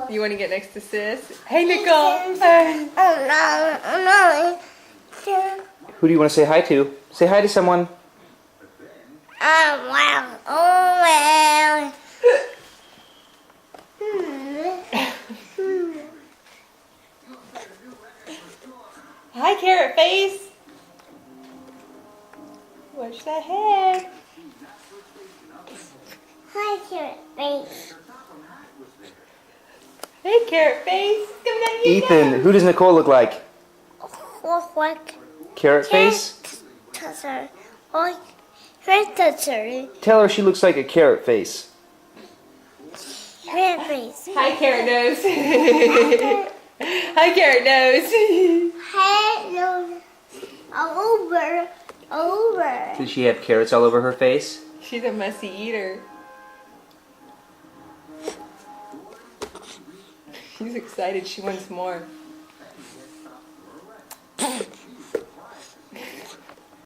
You want to get next to sis? Hey, Nicole. Oh no. Who do you want to say hi to? Say hi to someone. Oh wow. Oh well. Hi, Carrot Face. Watch that head. Hi, Carrot Face. Hey, Carrot Face. Coming out of your Ethan, nose. who does Nicole look like? What? Carrot Face? Toucher. Oh, Carrot Toucher. Tell her she looks like a carrot face. Carrot Face. Hi, Carrot Nose. Hi, Carrot Nose. Hello. Over. Did she have carrots all over her face? She's a messy eater. She's excited. She wants more.